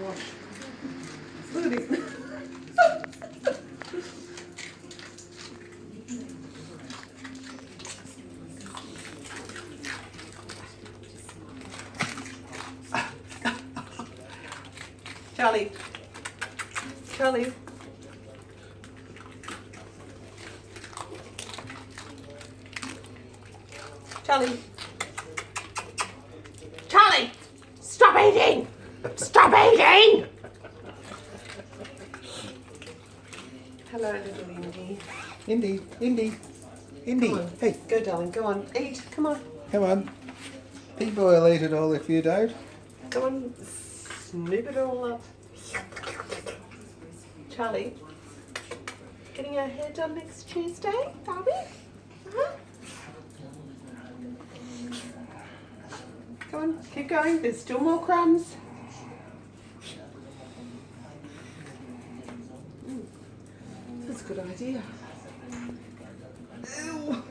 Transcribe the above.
gosh. Look at it. Charlie. Charlie. Charlie. Charlie! Stop eating! Stop eating! Hello, little Indy. Indy. Come on. Hey, Go, darling. Go on. Eat. Come on. come on. People will eat it all if you don't. Go on. Snoop it all up. Charlie. Getting our hair done next Tuesday, are we? Uh-huh. Come on. Keep going. There's still more crumbs. That's a good idea. Ew.